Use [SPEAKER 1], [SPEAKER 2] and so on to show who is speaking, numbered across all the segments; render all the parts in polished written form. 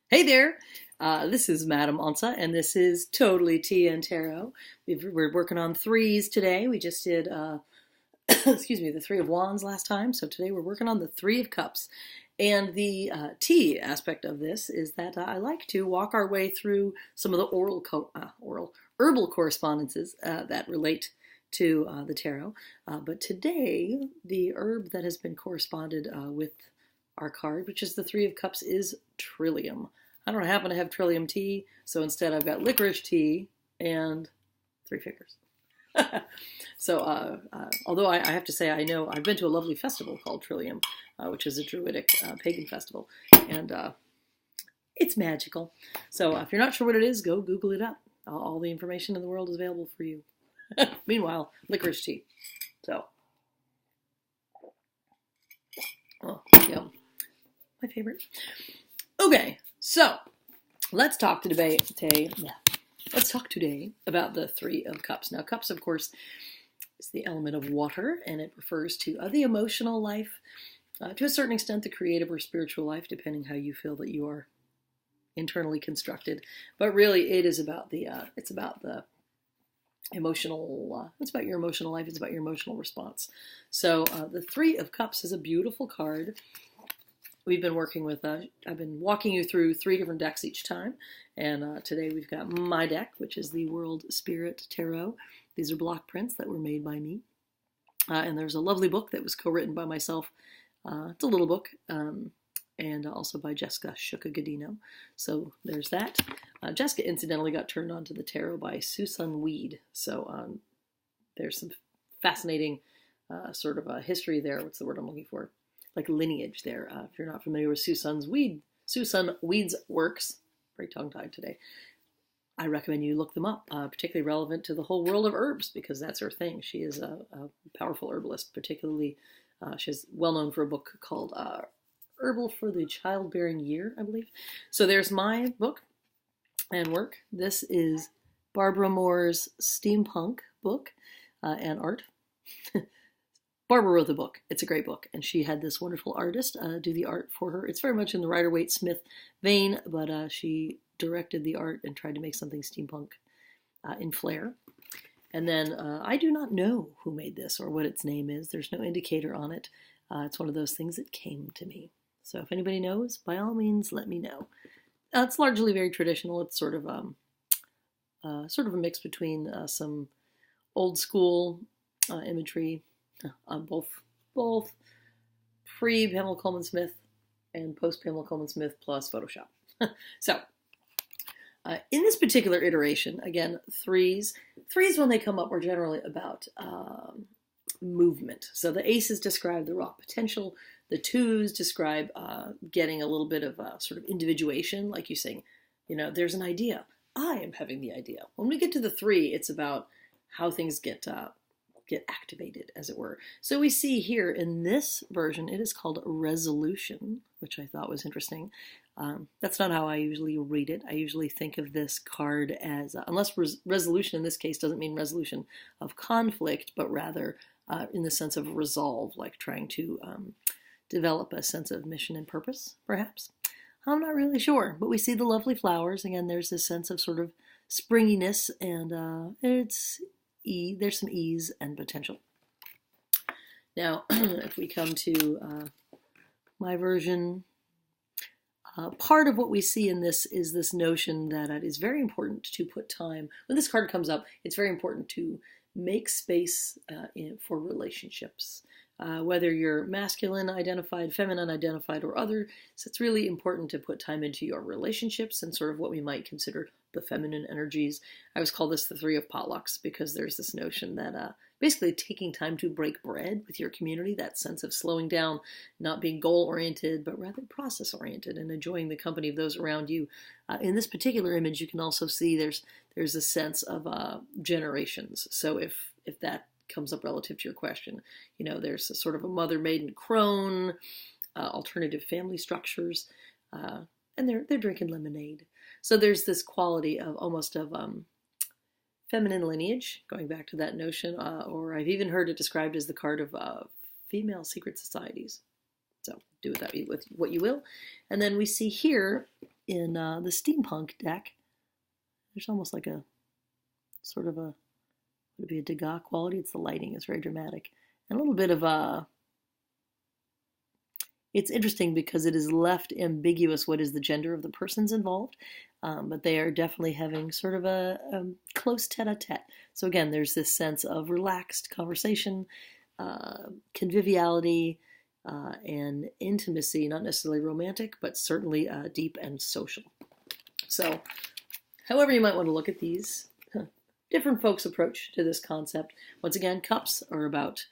[SPEAKER 1] Hey there! This is Madame Onca, and this is Totally Tea and Tarot. We're working on threes today. We just did, excuse me, the Three of Wands last time, so today we're working on the Three of Cups. And the tea aspect of this is that I like to walk our way through some of the herbal correspondences that relate to the tarot. But today, the herb that has been corresponded with our card, which is the Three of Cups, is Trillium. I don't happen to have Trillium tea, so instead I've got licorice tea and three fingers. Although I have to say, I've been to a lovely festival called Trillium, which is a druidic pagan festival, and it's magical. So if you're not sure what it is, go Google it up. All the information in the world is available for you. Meanwhile, licorice tea. So, oh, yeah, my favorite. Okay, so let's talk today about the Three of Cups. Now, cups, of course, is the element of water, and it refers to the emotional life, to a certain extent, the creative or spiritual life, depending how you feel that you are internally constructed. But really, it is about it's about the emotional. It's about your emotional life. It's about your emotional response. So, the Three of Cups is a beautiful card. We've been working with, I've been walking you through three different decks each time, and today we've got my deck, which is the World Spirit Tarot. These are block prints that were made by me, and there's a lovely book that was co-written by myself. It's a little book, and also by Jessica Shuka-Godino. So there's that. Jessica incidentally got turned on to the tarot by Susan Weed, so there's some fascinating sort of history there. What's the word I'm looking for? Like lineage there. If you're not familiar with Susan Weed's works, very tongue-tied today, I recommend you look them up, particularly relevant to the whole world of herbs, because that's her thing. She is a powerful herbalist, particularly, she's well known for a book called Herbal for the Childbearing Year, I believe. So there's my book and work. This is Barbara Moore's Steampunk book and art. Barbara wrote the book. It's a great book, and she had this wonderful artist do the art for her. It's very much in the Rider-Waite-Smith vein, but she directed the art and tried to make something steampunk in flair. And then I do not know who made this or what its name is. There's no indicator on it. It's one of those things that came to me. So if anybody knows, by all means, let me know. It's largely very traditional. It's sort of a mix between some old school imagery. Both pre-Pamela Coleman Smith and post-Pamela Coleman Smith plus Photoshop. So, in this particular iteration, again, threes when they come up are generally about movement. So the aces describe the raw potential. The twos describe getting a little bit of sort of individuation, like you saying, there's an idea. I am having the idea. When we get to the three, it's about how things get activated, as it were. So we see here in this version, it is called resolution, which I thought was interesting. That's not how I usually read it. I usually think of this card as, unless resolution in this case doesn't mean resolution of conflict, but rather in the sense of resolve, like trying to develop a sense of mission and purpose, perhaps. I'm not really sure, but we see the lovely flowers. Again, there's this sense of sort of springiness, and there's some ease and potential. Now, if we come to my version, part of what we see in this is this notion that it is very important to put time. When this card comes up, it's very important to make space for relationships. Whether you're masculine identified, feminine identified, or other, so it's really important to put time into your relationships and sort of what we might consider the feminine energies. I always call this the Three of Potlucks, because there's this notion that basically taking time to break bread with your community, that sense of slowing down, not being goal-oriented, but rather process-oriented, and enjoying the company of those around you. In this particular image, you can also see there's a sense of generations. So if that comes up relative to your question, there's a sort of a mother, maiden, crone, alternative family structures, and they're drinking lemonade. So there's this quality of almost of feminine lineage, going back to that notion, or I've even heard it described as the card of female secret societies. So do with that with what you will. And then we see here in the Steampunk deck. There's almost like a sort of a, would it be a Degas quality? It's the lighting is very dramatic. And a little bit of a, it's interesting because it is left ambiguous what is the gender of the persons involved, but they are definitely having sort of a close tete-a-tete. So again, there's this sense of relaxed conversation, conviviality, and intimacy, not necessarily romantic, but certainly deep and social. So however you might want to look at these, different folks' approach to this concept. Once again, cups are about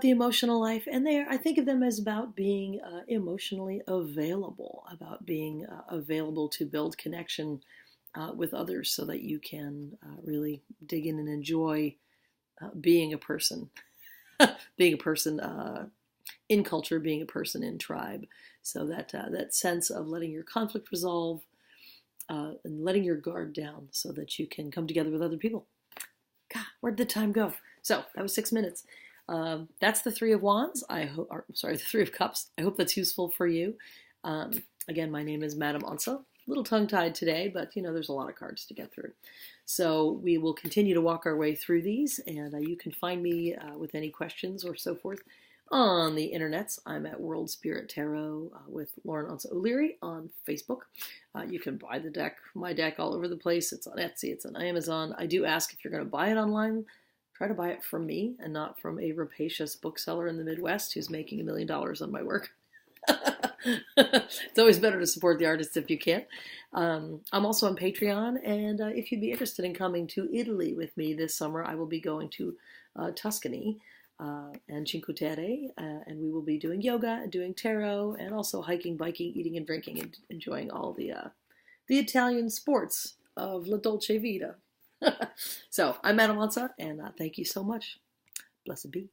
[SPEAKER 1] the emotional life, and I think of them as about being emotionally available, about being available to build connection with others so that you can really dig in and enjoy being a person, being a person in culture, being a person in tribe. So that sense of letting your conflict resolve and letting your guard down so that you can come together with other people. God, where'd the time go? So that was 6 minutes. That's the Three of Wands. The Three of Cups. I hope that's useful for you. Again, my name is Madame Onca. A little tongue-tied today, but there's a lot of cards to get through. So we will continue to walk our way through these, and you can find me with any questions or so forth on the internets. I'm at World Spirit Tarot with Lauren Onca O'Leary on Facebook. You can buy my deck all over the place. It's on Etsy, it's on Amazon. I do ask if you're going to buy it online, try to buy it from me and not from a rapacious bookseller in the Midwest who's making $1 million on my work. It's always better to support the artists if you can. I'm also on Patreon, and if you'd be interested in coming to Italy with me this summer, I will be going to Tuscany and Cinque Terre, and we will be doing yoga and doing tarot, and also hiking, biking, eating and drinking, and enjoying all the Italian sports of La Dolce Vita. So I'm Madame Onca, and thank you so much. Blessed be.